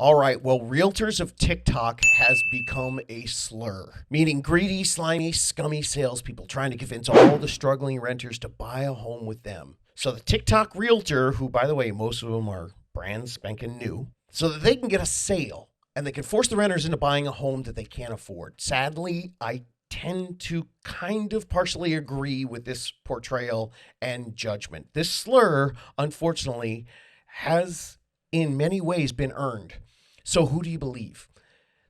All right, well, realtors of TikTok has become a slur, meaning greedy, slimy, scummy salespeople trying to convince all the struggling renters to buy a home with them. So the TikTok realtor, who, by the way, most of them are brand spanking new, so that they can get a sale and they can force the renters into buying a home that they can't afford. Sadly, I tend to kind of partially agree with this portrayal and judgment. This slur, unfortunately, has in many ways been earned. So who do you believe?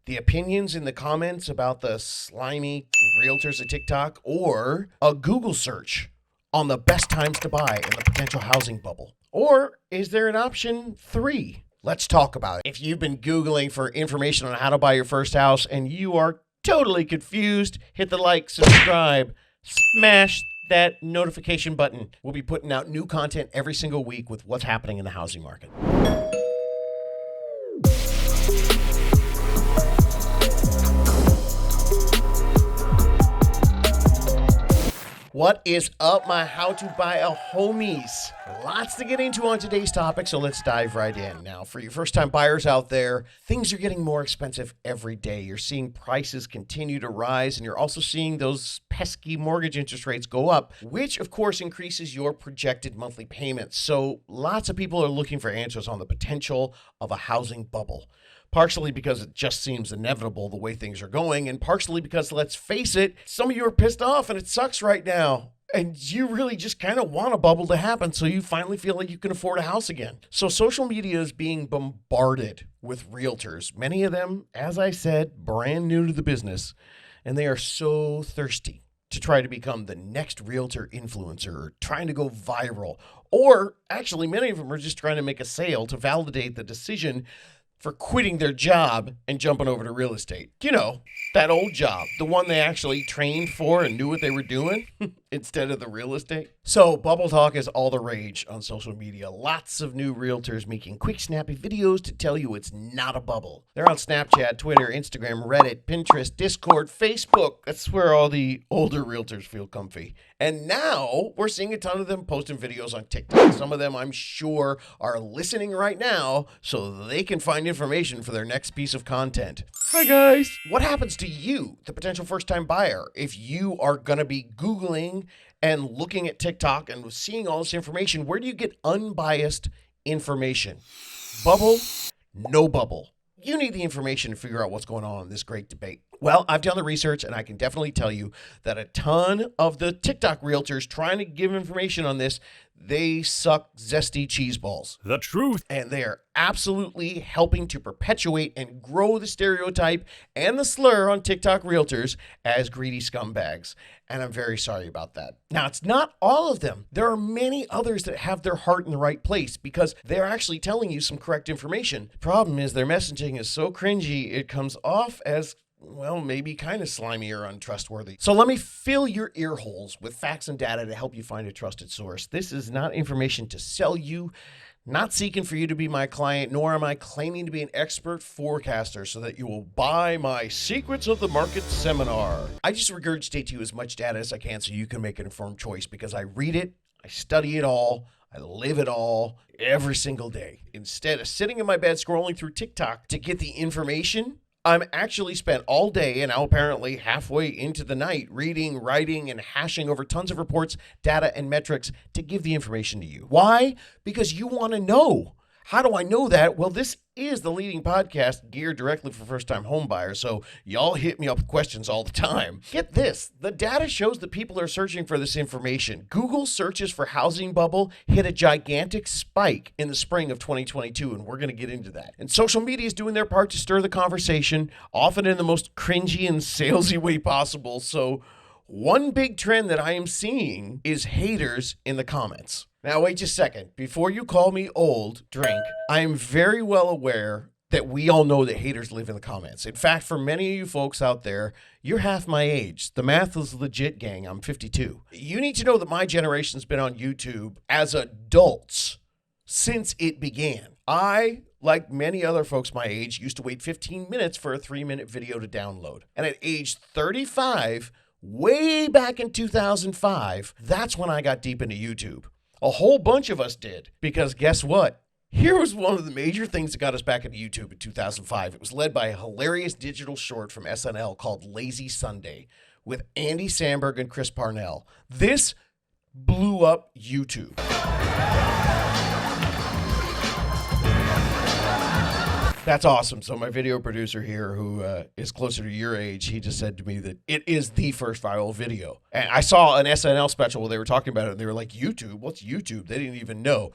The opinions in the comments about the slimy realtors at TikTok, or a Google search on the best times to buy in the potential housing bubble? Or is there an option 3? Let's talk about it. If you've been Googling for information on how to buy your first house and you are totally confused, hit the like, subscribe, smash that notification button. We'll be putting out new content every single week with what's happening in the housing market. What is up, my how to buy a homies? Lots to get into on today's topic, so let's dive right in. Now, for your first-time buyers out there, things are getting more expensive every day. You're seeing prices continue to rise, and you're also seeing those pesky mortgage interest rates go up, which, of course, increases your projected monthly payments. So lots of people are looking for answers on the potential of a housing bubble. Partially because it just seems inevitable the way things are going, and partially because, let's face it, some of you are pissed off and it sucks right now. And you really just kind of want a bubble to happen so you finally feel like you can afford a house again. So social media is being bombarded with realtors, many of them, as I said, brand new to the business, and they are so thirsty to try to become the next realtor influencer, or trying to go viral. Or actually, many of them are just trying to make a sale to validate the decision for quitting their job and jumping over to real estate. You know, that old job, the one they actually trained for and knew what they were doing instead of the real estate. So bubble talk is all the rage on social media. Lots of new realtors making quick, snappy videos to tell you it's not a bubble. They're on Snapchat, Twitter, Instagram, Reddit, Pinterest, Discord, Facebook. That's where all the older realtors feel comfy. And now we're seeing a ton of them posting videos on TikTok. Some of them, I'm sure, are listening right now so they can find information for their next piece of content. Hi, guys. What happens to you, the potential first-time buyer, if you are going to be Googling and looking at TikTok and seeing all this information? Where do you get unbiased information? Bubble? No bubble. You need the information to figure out what's going on in this great debate. Well, I've done the research, and I can definitely tell you that a ton of the TikTok realtors trying to give information on this, they suck zesty cheese balls. The truth. And they are absolutely helping to perpetuate and grow the stereotype and the slur on TikTok realtors as greedy scumbags. And I'm very sorry about that. Now, it's not all of them. There are many others that have their heart in the right place because they're actually telling you some correct information. The problem is their messaging is so cringy, it comes off as, well, maybe kind of slimy or untrustworthy. So let me fill your ear holes with facts and data to help you find a trusted source. This is not information to sell you, not seeking for you to be my client, nor am I claiming to be an expert forecaster so that you will buy my Secrets of the Market seminar. I just regurgitate to you as much data as I can so you can make an informed choice because I read it, I study it all, I live it all every single day. Instead of sitting in my bed scrolling through TikTok to get the information, I'm actually spent all day and now apparently halfway into the night reading, writing, and hashing over tons of reports, data, and metrics to give the information to you. Why? Because you want to know. How do I know that? Well, this is the leading podcast geared directly for first-time home buyers, so y'all hit me up with questions all the time. Get this, the data shows that people are searching for this information. Google searches for housing bubble hit a gigantic spike in the spring of 2022, and we're going to get into that. And social media is doing their part to stir the conversation, often in the most cringy and salesy way possible. So one big trend that I am seeing is haters in the comments. Now, wait just a second. Before you call me old, drink, I am very well aware that we all know that haters live in the comments. In fact, for many of you folks out there, you're half my age. The math is legit, gang. I'm 52. You need to know that my generation's been on YouTube as adults since it began. I, like many other folks my age, used to wait 15 minutes for a 3-minute video to download. And at age 35, way back in 2005, that's when I got deep into YouTube. A whole bunch of us did, because guess what? Here was one of the major things that got us back into YouTube in 2005. It was led by a hilarious digital short from SNL called Lazy Sunday with Andy Samberg and Chris Parnell. This blew up YouTube. That's awesome. So my video producer here, who is closer to your age, he just said to me that it is the first viral video. And I saw an SNL special where they were talking about it, and they were like, YouTube? What's YouTube? They didn't even know.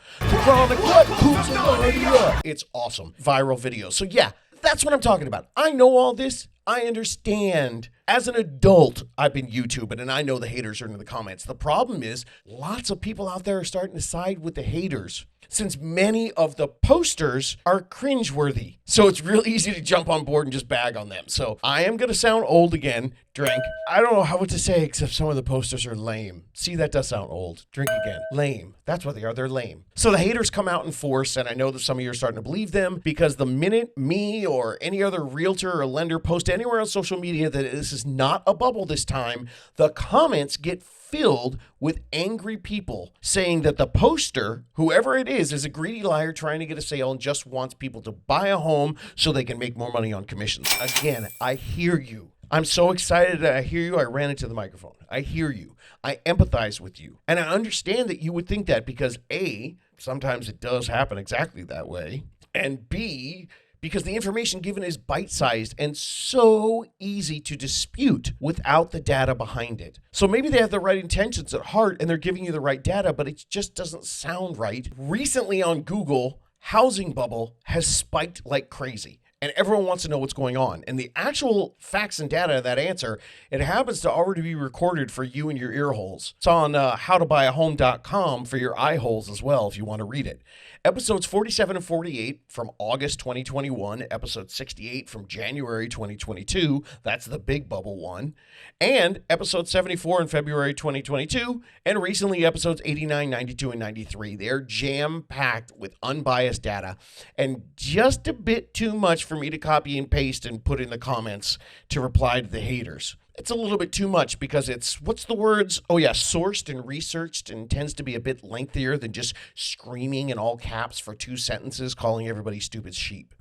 It's awesome. Viral video. So yeah, that's what I'm talking about. I know all this. I understand. As an adult, I've been YouTubing, and I know the haters are in the comments. The problem is lots of people out there are starting to side with the haters, since many of the posters are cringeworthy. So it's real easy to jump on board and just bag on them. So I am going to sound old again. Drink. I don't know what to say except some of the posters are lame. See, that does sound old. Drink again. Lame. That's what they are. They're lame. So the haters come out in force, and I know that some of you are starting to believe them, because the minute me or any other realtor or lender post anywhere on social media that this is not a bubble this time, the comments get filled with angry people saying that the poster, whoever it is a greedy liar trying to get a sale and just wants people to buy a home so they can make more money on commissions. Again, I hear you. I'm so excited that I hear you. I ran into the microphone. I hear you. I empathize with you. And I understand that you would think that because A, sometimes it does happen exactly that way, and B, because the information given is bite-sized and so easy to dispute without the data behind it. So maybe they have the right intentions at heart and they're giving you the right data, but it just doesn't sound right. Recently on Google, housing bubble has spiked like crazy, and everyone wants to know what's going on. And the actual facts and data of that answer, it happens to already be recorded for you and your ear holes. It's on howtobuyahome.com for your eye holes as well if you want to read it. Episodes 47 and 48 from August 2021, episode 68 from January 2022, that's the big bubble one, and episode 74 in February 2022, and recently episodes 89, 92, and 93. They're jam-packed with unbiased data, and just a bit too much for me to copy and paste and put in the comments to reply to the haters. It's a little bit too much because it's, what's the words? Oh yeah, sourced and researched, and tends to be a bit lengthier than just screaming in all caps for 2 sentences calling everybody stupid sheep.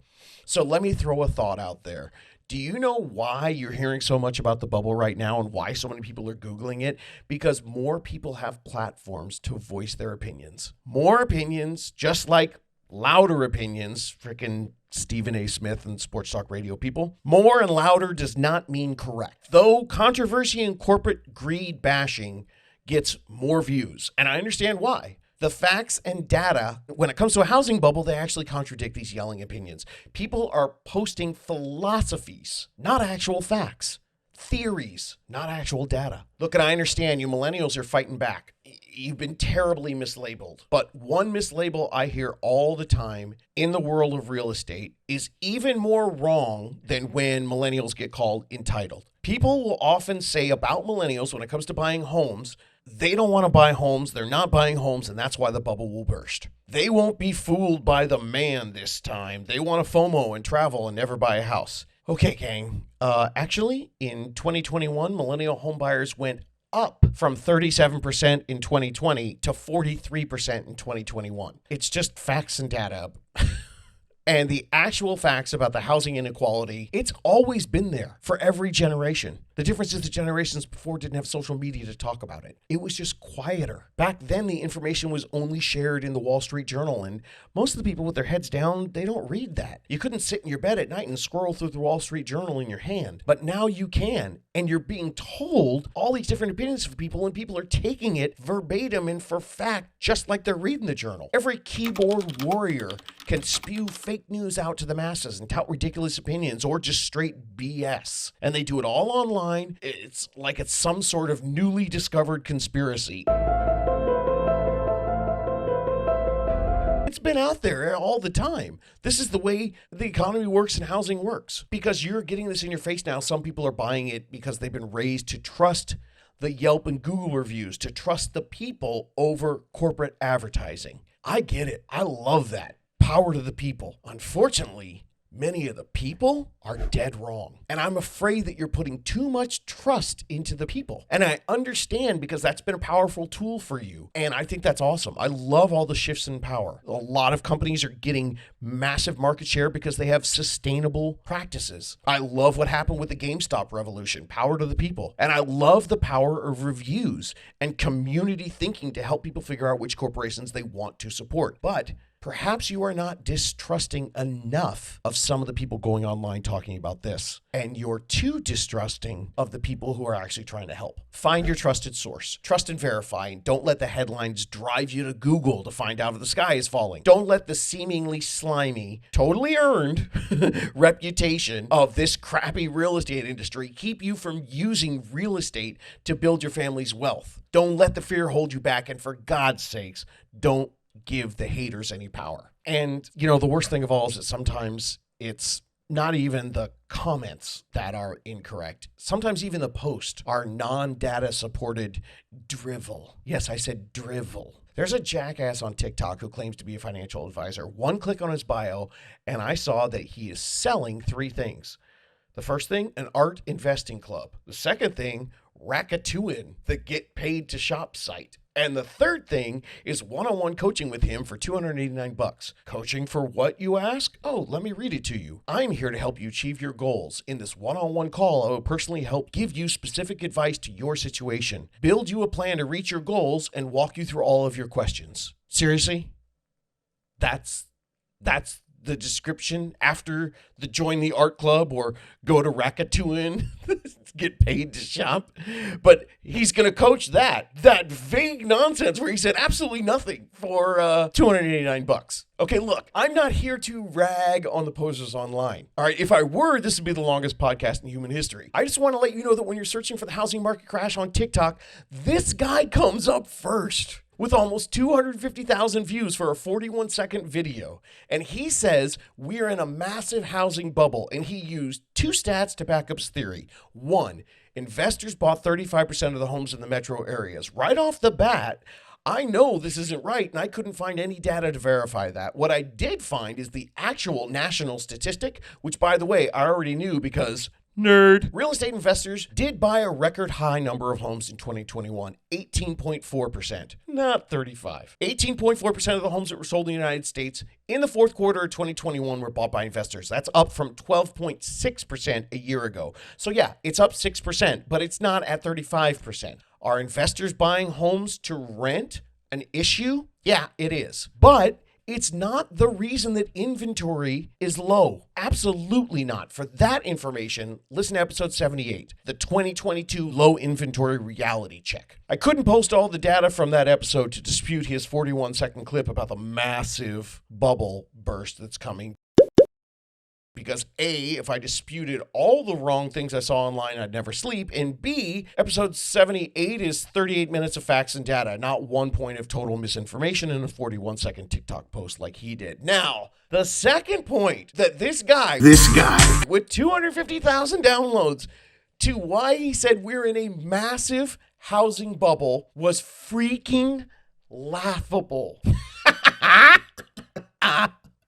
So let me throw a thought out there. Do you know why you're hearing so much about the bubble right now and why so many people are Googling it? Because more people have platforms to voice their opinions. More opinions, just like louder opinions, frickin' Stephen A. Smith and Sports Talk Radio people. More and louder does not mean correct. Though controversy and corporate greed bashing gets more views, and I understand why. The facts and data, when it comes to a housing bubble, they actually contradict these yelling opinions. People are posting philosophies, not actual facts. Theories, not actual data. Look, and I understand you millennials are fighting back. You've been terribly mislabeled. But one mislabel I hear all the time in the world of real estate is even more wrong than when millennials get called entitled. People will often say about millennials when it comes to buying homes, they don't want to buy homes, they're not buying homes, and that's why the bubble will burst. They won't be fooled by the man this time. They want to FOMO and travel and never buy a house. Okay, gang. Actually, in 2021, millennial homebuyers went up from 37% in 2020 to 43% in 2021. It's just facts and data. And the actual facts about the housing inequality, it's always been there for every generation. The difference is the generations before didn't have social media to talk about it. It was just quieter. Back then, the information was only shared in the Wall Street Journal, and most of the people with their heads down, they don't read that. You couldn't sit in your bed at night and scroll through the Wall Street Journal in your hand, but now you can, and you're being told all these different opinions from people, and people are taking it verbatim and for fact, just like they're reading the journal. Every keyboard warrior can spew fake news out to the masses and tout ridiculous opinions or just straight BS, and they do it all online. It's like it's some sort of newly discovered conspiracy. It's been out there all the time. This is the way the economy works and housing works. Because you're getting this in your face now, some people are buying it because they've been raised to trust the Yelp and Google reviews, to trust the people over corporate advertising. I get it. I love that. Power to the people. Unfortunately, many of the people are dead wrong. And I'm afraid that you're putting too much trust into the people. And I understand because that's been a powerful tool for you. And I think that's awesome. I love all the shifts in power. A lot of companies are getting massive market share because they have sustainable practices. I love what happened with the GameStop revolution, power to the people. And I love the power of reviews and community thinking to help people figure out which corporations they want to support. But perhaps you are not distrusting enough of some of the people going online talking about this, and you're too distrusting of the people who are actually trying to help. Find your trusted source. Trust and verify, and don't let the headlines drive you to Google to find out if the sky is falling. Don't let the seemingly slimy, totally earned reputation of this crappy real estate industry keep you from using real estate to build your family's wealth. Don't let the fear hold you back, and for God's sakes, don't give the haters any power. And, the worst thing of all is that sometimes it's not even the comments that are incorrect. Sometimes even the posts are non-data supported drivel. Yes, I said drivel. There's a jackass on TikTok who claims to be a financial advisor. One click on his bio, and I saw that he is selling 3 things. The first thing, an art investing club. The second thing, Rackatuin, the get paid to shop site. And the third thing is one-on-one coaching with him for $289. Coaching for what, you ask? Oh, let me read it to you. I'm here to help you achieve your goals. In this one-on-one call, I will personally help give you specific advice to your situation, build you a plan to reach your goals, and walk you through all of your questions. Seriously? That's the description after the join the art club or go to Rackatuin, get paid to shop. But he's going to coach that vague nonsense where he said absolutely nothing for $289. Okay, look, I'm not here to rag on the posers online. All right, if I were, this would be the longest podcast in human history. I just want to let you know that when you're searching for the housing market crash on TikTok, this guy comes up first, with almost 250,000 views for a 41-second video. And he says we're in a massive housing bubble, and he used 2 stats to back up his theory. 1, investors bought 35% of the homes in the metro areas. Right off the bat, I know this isn't right, and I couldn't find any data to verify that. What I did find is the actual national statistic, which, by the way, I already knew because nerd. Real estate investors did buy a record high number of homes in 2021, 18.4%, not 35. 18.4% of the homes that were sold in the United States in the fourth quarter of 2021 were bought by investors. That's up from 12.6% a year ago. So yeah, it's up 6%, but it's not at 35%. Are investors buying homes to rent an issue? Yeah, it is. But it's not the reason that inventory is low. Absolutely not. For that information, listen to episode 78, the 2022 low inventory reality check. I couldn't post all the data from that episode to dispute his 41-second clip about the massive bubble burst that's coming. Because A, if I disputed all the wrong things I saw online, I'd never sleep. And B, episode 78 is 38 minutes of facts and data, not 1 point of total misinformation in a 41-second TikTok post like he did. Now, the second point that this guy with 250,000 downloads to why he said we're in a massive housing bubble was freaking laughable.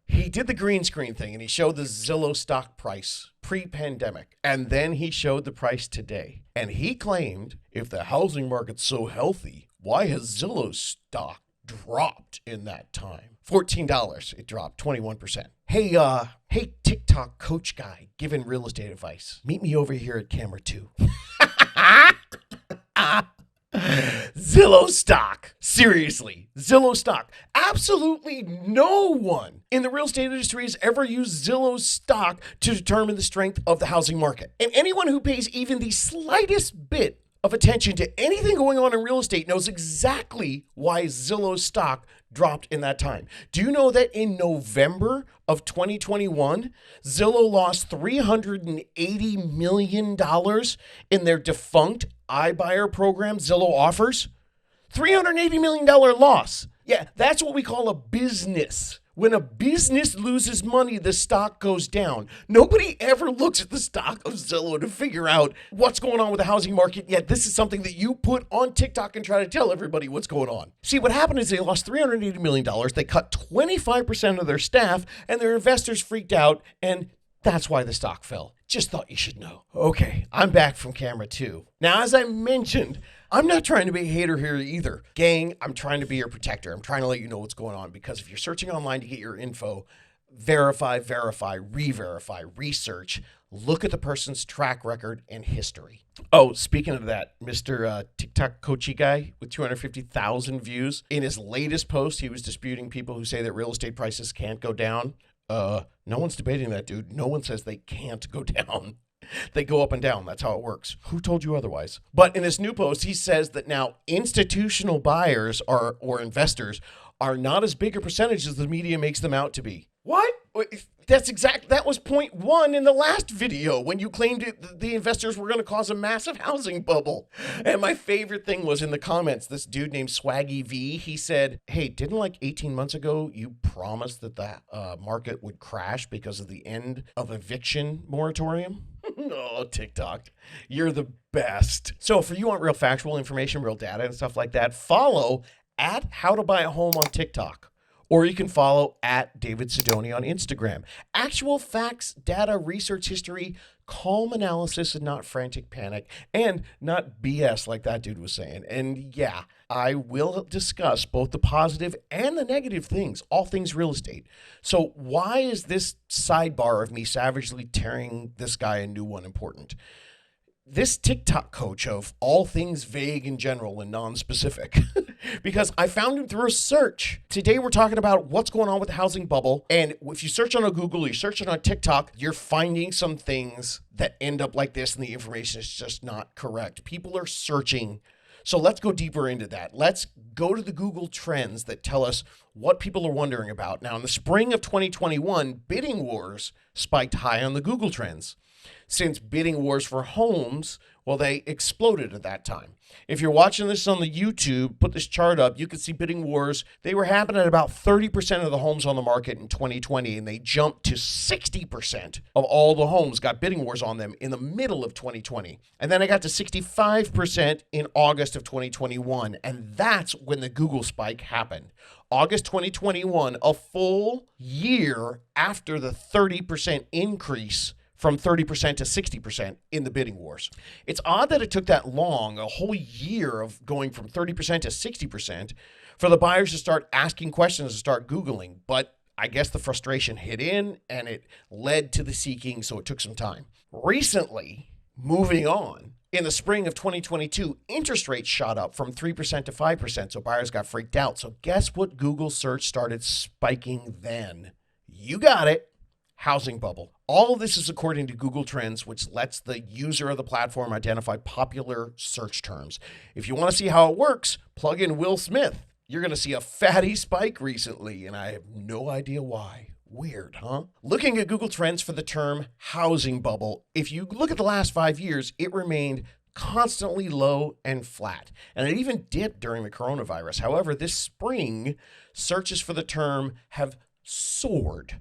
He did the green screen thing and he showed the Zillow stock price pre-pandemic. And then he showed the price today. And he claimed if the housing market's so healthy, why has Zillow's stock dropped in that time? $14. It dropped 21%. Hey, TikTok coach guy giving real estate advice. Meet me over here at camera 2. Zillow stock. Seriously, Zillow stock. Absolutely no one in the real estate industry has ever used Zillow stock to determine the strength of the housing market. And anyone who pays even the slightest bit of attention to anything going on in real estate knows exactly why Zillow stock dropped in that time. Do you know that in November of 2021, Zillow lost $380 million in their defunct iBuyer program, Zillow Offers? $380 million loss. Yeah, that's what we call a business. When a business loses money, the stock goes down. Nobody ever looks at the stock of Zillow to figure out what's going on with the housing market, yet this is something that you put on TikTok and try to tell everybody what's going on. See, what happened is they lost $380 million. They cut 25% of their staff, and their investors freaked out, and That's why the stock fell. Just thought you should know. Okay, I'm back from camera 2. Now, as I mentioned, I'm not trying to be a hater here either. Gang, I'm trying to be your protector. I'm trying to let you know what's going on, because if you're searching online to get your info, verify, re-verify, research, look at the person's track record and history. Oh, speaking of that, Mr. TikTok coachy guy with 250,000 views, in his latest post, he was disputing people who say that real estate prices can't go down. No one's debating that, dude. No one says they can't go down. They go up and down. That's how it works. Who told you otherwise? But in his new post, he says that now institutional buyers or investors are not as big a percentage as the media makes them out to be. What? That was point 1 in the last video when you claimed the investors were going to cause a massive housing bubble. And my favorite thing was in the comments, this dude named Swaggy V, he said, hey, didn't like 18 months ago you promised that the market would crash because of the end of eviction moratorium? Oh, TikTok, you're the best. So if you want real factual information, real data and stuff like that, follow at How to Buy a Home on TikTok. Or you can follow at David Sidoni on Instagram. Actual facts, data, research history, calm analysis, and not frantic panic, and not BS like that dude was saying. And yeah, I will discuss both the positive and the negative things, all things real estate. So why is this sidebar of me savagely tearing this guy a new one important? This TikTok coach of all things vague in general and non-specific, because I found him through a search. Today we're talking about what's going on with the housing bubble. And if you search on Google, you search it on TikTok, you're finding some things that end up like this and the information is just not correct. People are searching. So let's go deeper into that. Let's go to the Google trends that tell us what people are wondering about. Now, in the spring of 2021, bidding wars spiked high on the Google trends. Since bidding wars for homes, well, they exploded at that time. If you're watching this on the YouTube, put this chart up, you can see bidding wars. They were happening at about 30% of the homes on the market in 2020, and they jumped to 60% of all the homes got bidding wars on them in the middle of 2020. And then it got to 65% in August of 2021, and that's when the Google spike happened. August 2021, a full year after the 30% increase from 30% to 60% in the bidding wars. It's odd that it took that long, a whole year of going from 30% to 60%, for the buyers to start asking questions and start Googling. But I guess the frustration hit in and it led to the seeking, so it took some time. Recently, moving on, in the spring of 2022, interest rates shot up from 3% to 5%, so buyers got freaked out. So guess what Google search started spiking then? You got it. Housing bubble. All of this is according to Google Trends, which lets the user of the platform identify popular search terms. If you want to see how it works, plug in Will Smith. You're going to see a fatty spike recently, and I have no idea why. Weird, huh? Looking at Google Trends for the term housing bubble, if you look at the last 5 years, it remained constantly low and flat. And it even dipped during the coronavirus. However, this spring, searches for the term have soared.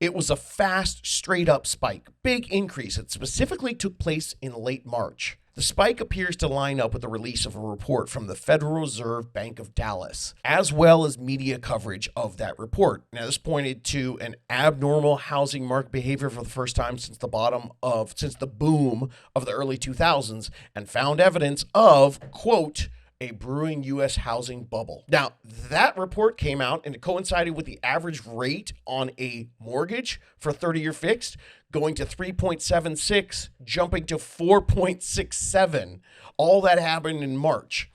It was a fast, straight-up spike, big increase. It specifically took place in late March. The spike appears to line up with the release of a report from the Federal Reserve Bank of Dallas, as well as media coverage of that report. Now, this pointed to an abnormal housing market behavior for the first time since the boom of the early 2000s, and found evidence of, quote, a brewing U.S. housing bubble. Now, that report came out and it coincided with the average rate on a mortgage for 30-year fixed going to 3.76, jumping to 4.67. All that happened in March.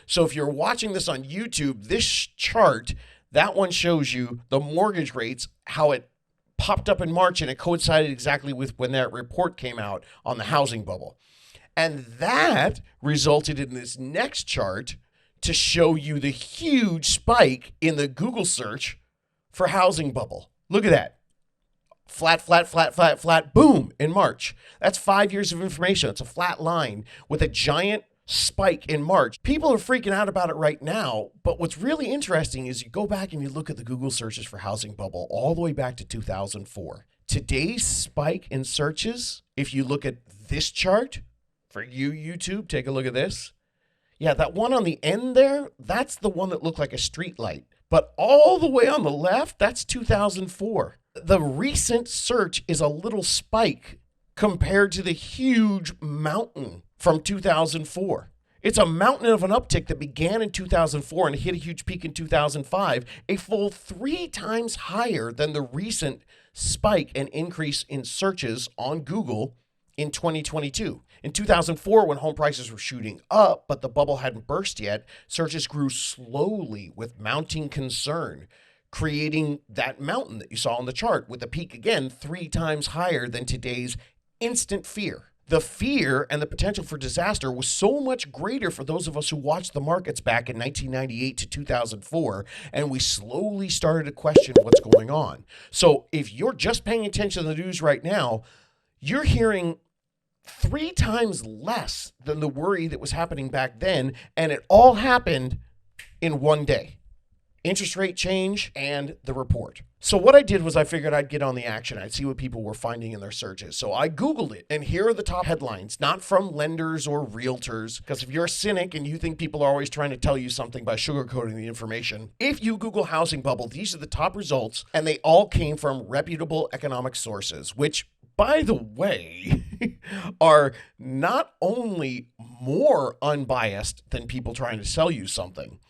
So if you're watching this on YouTube, this chart, that one shows you the mortgage rates, how it popped up in March, and it coincided exactly with when that report came out on the housing bubble. And that resulted in this next chart to show you the huge spike in the Google search for housing bubble. Look at that. Flat, boom, in March. That's 5 years of information. It's a flat line with a giant spike in March. People are freaking out about it right now, but what's really interesting is you go back and you look at the Google searches for housing bubble all the way back to 2004. Today's spike in searches, if you look at this chart, for you, YouTube, take a look at this. Yeah, that one on the end there, that's the one that looked like a street light. But all the way on the left, that's 2004. The recent search is a little spike compared to the huge mountain from 2004. It's a mountain of an uptick that began in 2004 and hit a huge peak in 2005, a full 3 times higher than the recent spike and increase in searches on Google in 2022. In 2004, when home prices were shooting up, but the bubble hadn't burst yet, searches grew slowly with mounting concern, creating that mountain that you saw on the chart, with the peak again 3 times higher than today's instant fear. The fear and the potential for disaster was so much greater for those of us who watched the markets back in 1998 to 2004, and we slowly started to question what's going on. So if you're just paying attention to the news right now, you're hearing 3 times less than the worry that was happening back then, and it all happened in one day. Interest rate change and the report. So what I did was I figured I'd get on the action. I'd see what people were finding in their searches. So I Googled it, and here are the top headlines, not from lenders or realtors, because if you're a cynic and you think people are always trying to tell you something by sugarcoating the information, if you Google housing bubble, these are the top results, and they all came from reputable economic sources, which, by the way, are not only more unbiased than people trying to sell you something,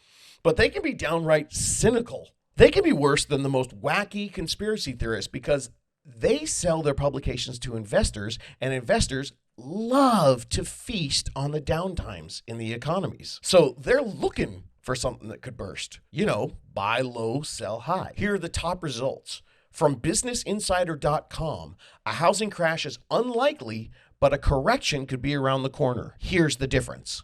but they can be downright cynical. They can be worse than the most wacky conspiracy theorists because they sell their publications to investors, and investors love to feast on the downtimes in the economies. So they're looking for something that could burst. You know, buy low, sell high. Here are the top results. From businessinsider.com, a housing crash is unlikely, but a correction could be around the corner. Here's the difference.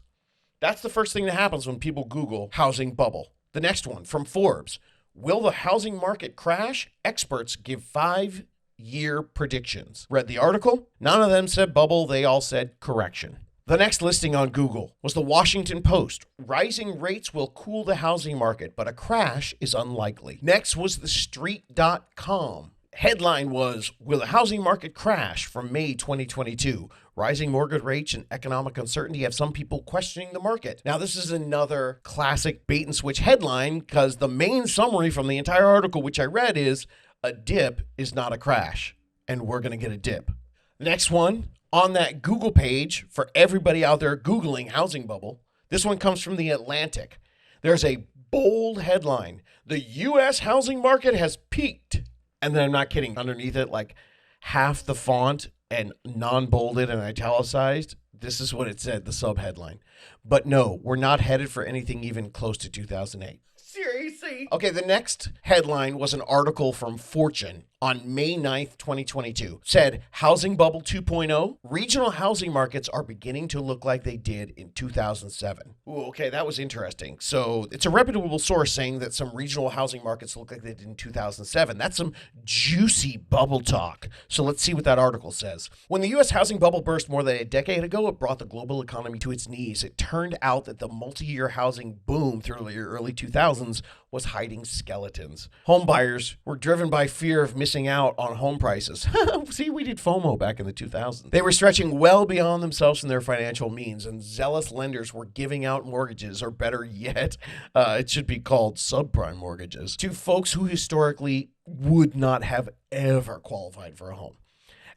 That's the first thing that happens when people Google housing bubble. The next one from Forbes. Will the housing market crash? Experts give 5-year predictions. Read the article. None of them said bubble. They all said correction. The next listing on Google was the Washington Post. Rising rates will cool the housing market, but a crash is unlikely. Next was the Street.com. Headline was, will the housing market crash, from May 2022? Rising mortgage rates and economic uncertainty have some people questioning the market. Now, this is another classic bait and switch headline because the main summary from the entire article, which I read, is a dip is not a crash, and we're going to get a dip. The next one on that Google page for everybody out there Googling housing bubble, this one comes from The Atlantic. There's a bold headline. The U.S. housing market has peaked. And then I'm not kidding, underneath it, like half the font and non-bolded and italicized, this is what it said, the subheadline. But no, we're not headed for anything even close to 2008. Seriously? Okay, the next headline was an article from Fortune on May 9th, 2022. Said, Housing Bubble 2.0, regional housing markets are beginning to look like they did in 2007. Ooh, okay, that was interesting. So it's a reputable source saying that some regional housing markets look like they did in 2007. That's some juicy bubble talk. So let's see what that article says. When the U.S. housing bubble burst more than a decade ago, it brought the global economy to its knees. It turned out that the multi-year housing boom through the early 2000s was hiding skeletons. Home buyers were driven by fear of missing out on home prices. See, we did FOMO back in the 2000s. They were stretching well beyond themselves and their financial means, and zealous lenders were giving out mortgages, or better yet, it should be called subprime mortgages, to folks who historically would not have ever qualified for a home.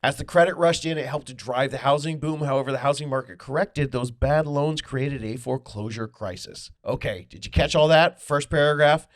As the credit rushed in, it helped to drive the housing boom. However, the housing market corrected. Those bad loans created a foreclosure crisis. Okay, did you catch all that? First paragraph.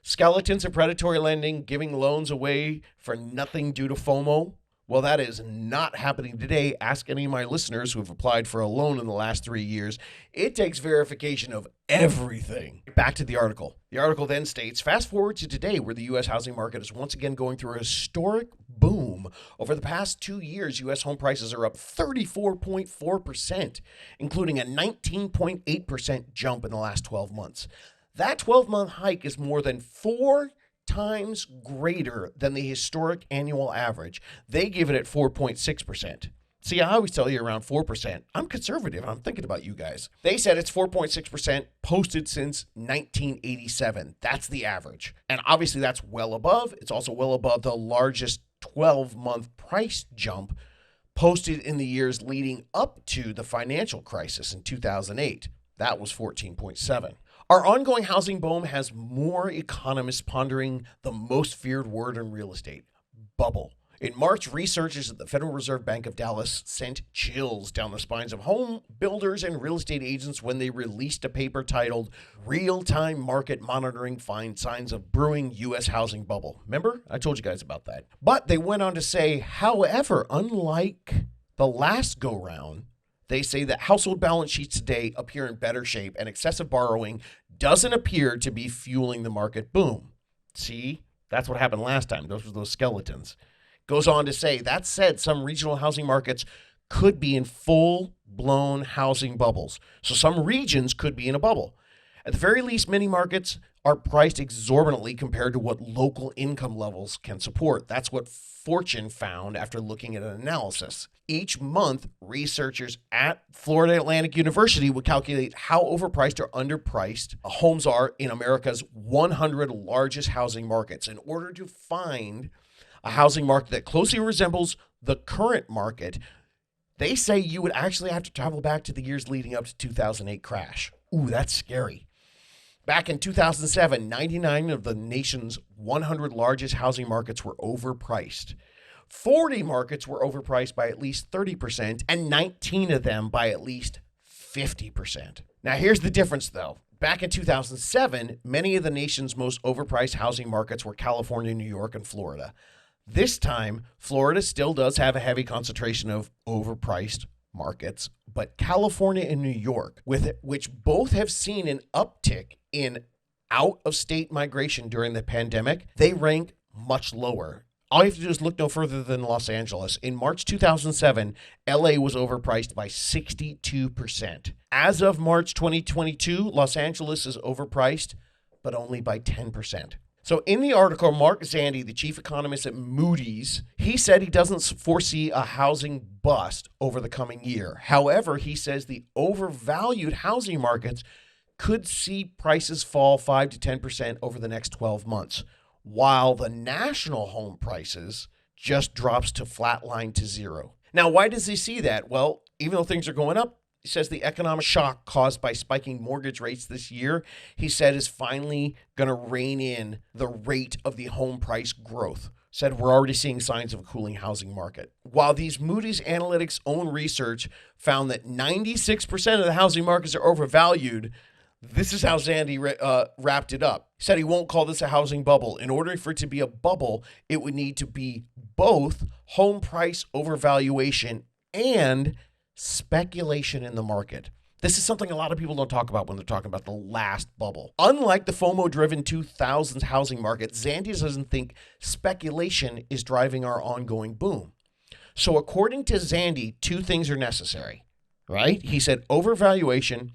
Skeletons of predatory lending, giving loans away for nothing due to FOMO. Well, that is not happening today. Ask any of my listeners who have applied for a loan in the last 3 years. It takes verification of everything. Back to the article. The article then states, fast forward to today, where the U.S. housing market is once again going through a historic boom. Over the past 2 years, U.S. home prices are up 34.4%, including a 19.8% jump in the last 12 months. That 12-month hike is more than 4 times greater than the historic annual average. They give it at 4.6%. See, I always tell you around 4%. I'm conservative. I'm thinking about you guys. They said it's 4.6% posted since 1987. That's the average. And obviously that's well above. It's also well above the largest 12-month price jump posted in the years leading up to the financial crisis in 2008. That was 14.7. Our ongoing housing boom has more economists pondering the most feared word in real estate, bubble. In March, researchers at the Federal Reserve Bank of Dallas sent chills down the spines of home builders and real estate agents when they released a paper titled Real-Time Market Monitoring Finds Signs of Brewing U.S. Housing Bubble. Remember? I told you guys about that. But they went on to say, however, unlike the last go-round, they say that household balance sheets today appear in better shape and excessive borrowing doesn't appear to be fueling the market boom. See? That's what happened last time. Those were those skeletons. Goes on to say, that said, some regional housing markets could be in full-blown housing bubbles. So some regions could be in a bubble. At the very least, many markets are priced exorbitantly compared to what local income levels can support. That's what Fortune found after looking at an analysis. Each month, researchers at Florida Atlantic University would calculate how overpriced or underpriced homes are in America's 100 largest housing markets in order to find a housing market that closely resembles the current market. They say you would actually have to travel back to the years leading up to 2008 crash. Ooh, that's scary. Back in 2007, 99 of the nation's 100 largest housing markets were overpriced. 40 markets were overpriced by at least 30%, and 19 of them by at least 50%. Now, here's the difference, though. Back in 2007, many of the nation's most overpriced housing markets were California, New York, and Florida. This time, Florida still does have a heavy concentration of overpriced markets, but California and New York, which both have seen an uptick in out-of-state migration during the pandemic, they rank much lower. All you have to do is look no further than Los Angeles. In March 2007, LA was overpriced by 62%. As of March 2022, Los Angeles is overpriced, but only by 10%. So in the article, Mark Zandi, the chief economist at Moody's, he said he doesn't foresee a housing bust over the coming year. However, he says the overvalued housing markets could see prices fall 5 to 10% over the next 12 months, while the national home prices just drops to flatline to zero. Now, why does he see that? Well, even though things are going up, he says the economic shock caused by spiking mortgage rates this year, he said, is finally going to rein in the rate of the home price growth. Said we're already seeing signs of a cooling housing market. While these Moody's Analytics' own research found that 96% of the housing markets are overvalued, this is how Zandi wrapped it up. He said he won't call this a housing bubble. In order for it to be a bubble, it would need to be both home price overvaluation and speculation in the market. This is something a lot of people don't talk about when they're talking about the last bubble. Unlike the FOMO-driven 2000s housing market, Zandi doesn't think speculation is driving our ongoing boom. So according to Zandi, two things are necessary, right? He said overvaluation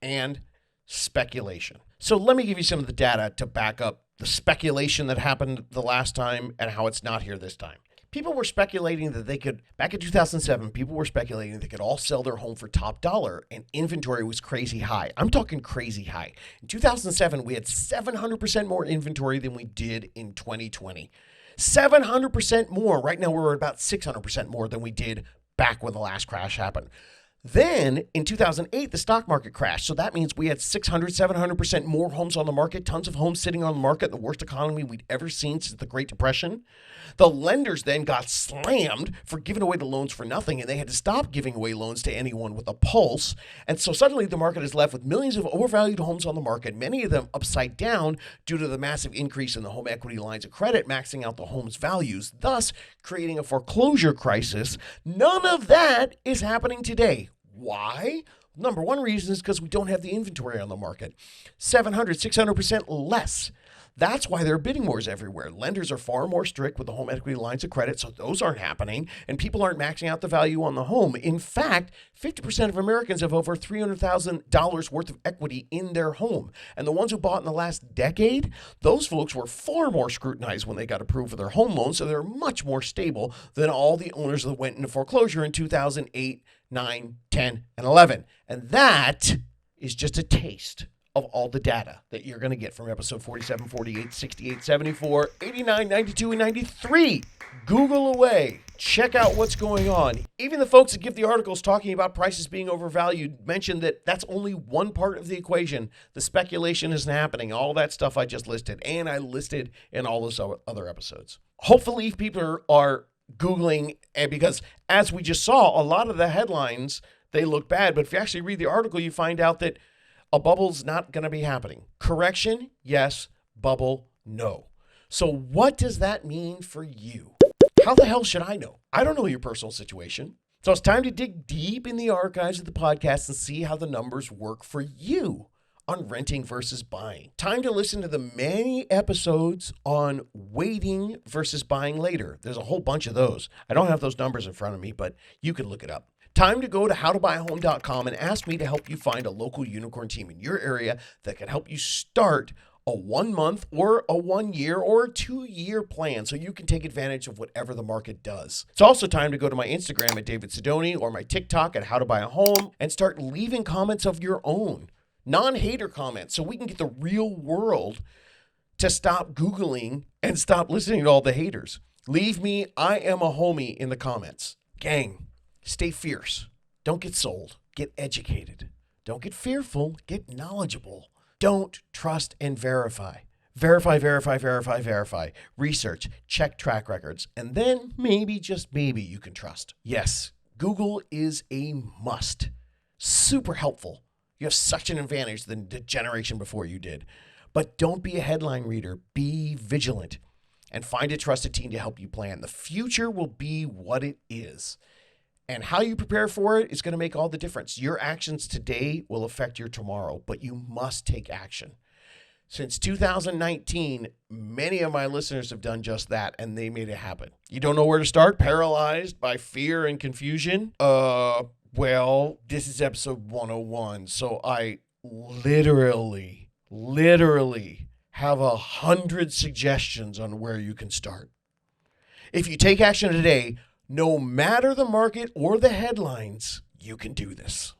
and speculation. So let me give you some of the data to back up the speculation that happened the last time and how it's not here this time. People were speculating that they could, back in 2007, people were speculating they could all sell their home for top dollar, and inventory was crazy high. I'm talking crazy high. In 2007, we had 700% more inventory than we did in 2020. 700% more. Right now, we're at about 600% more than we did back when the last crash happened. Then in 2008, the stock market crashed. So that means we had 600, 700% more homes on the market, tons of homes sitting on the market, the worst economy we'd ever seen since the Great Depression. The lenders then got slammed for giving away the loans for nothing, and they had to stop giving away loans to anyone with a pulse. And so suddenly the market is left with millions of overvalued homes on the market, many of them upside down due to the massive increase in the home equity lines of credit, maxing out the home's values, thus creating a foreclosure crisis. None of that is happening today. Why? Number one reason is because we don't have the inventory on the market. 700, 600% less. That's why there are bidding wars everywhere. Lenders are far more strict with the home equity lines of credit, so those aren't happening, and people aren't maxing out the value on the home. In fact, 50% of Americans have over $300,000 worth of equity in their home. And the ones who bought in the last decade, those folks were far more scrutinized when they got approved for their home loans, so they're much more stable than all the owners that went into foreclosure in 2008, 9, 10, and 11. And that is just a taste of all the data that you're going to get from episode 47, 48, 68, 74, 89, 92, and 93. Google away. Check out what's going on. Even the folks that give the articles talking about prices being overvalued mention that that's only one part of the equation. The speculation isn't happening. All that stuff I just listed, and I listed in all those other episodes. Hopefully people are Googling, and because as we just saw, a lot of the headlines, they look bad. But if you actually read the article, you find out that a bubble's not going to be happening. Correction, yes. Bubble, no. So what does that mean for you? How the hell should I know? I don't know your personal situation. So it's time to dig deep in the archives of the podcast and see how the numbers work for you on renting versus buying. Time to listen to the many episodes on waiting versus buying later. There's a whole bunch of those. I don't have those numbers in front of me, but you can look it up. Time to go to howtobuyahome.com and ask me to help you find a local unicorn team in your area that can help you start a 1 month or a 1 year or a 2 year plan so you can take advantage of whatever the market does. It's also time to go to my Instagram at David Sidoni or my TikTok at How to Buy a Home and start leaving comments of your own, non-hater comments, so we can get the real world to stop Googling and stop listening to all the haters. Leave me, I am a homie in the comments. Gang. Stay fierce. Don't get sold. Get educated. Don't get fearful. Get knowledgeable. Don't trust and verify. Verify, verify, verify, verify. Research. Check track records. And then maybe, just maybe, you can trust. Yes, Google is a must. Super helpful. You have such an advantage than the generation before you did. But don't be a headline reader. Be vigilant. And find a trusted team to help you plan. The future will be what it is. And how you prepare for it is going to make all the difference. Your actions today will affect your tomorrow, but you must take action. Since 2019, many of my listeners have done just that, and they made it happen. You don't know where to start? Paralyzed by fear and confusion? Well, this is episode 101, so I literally have 100 suggestions on where you can start. If you take action today, no matter the market or the headlines, you can do this.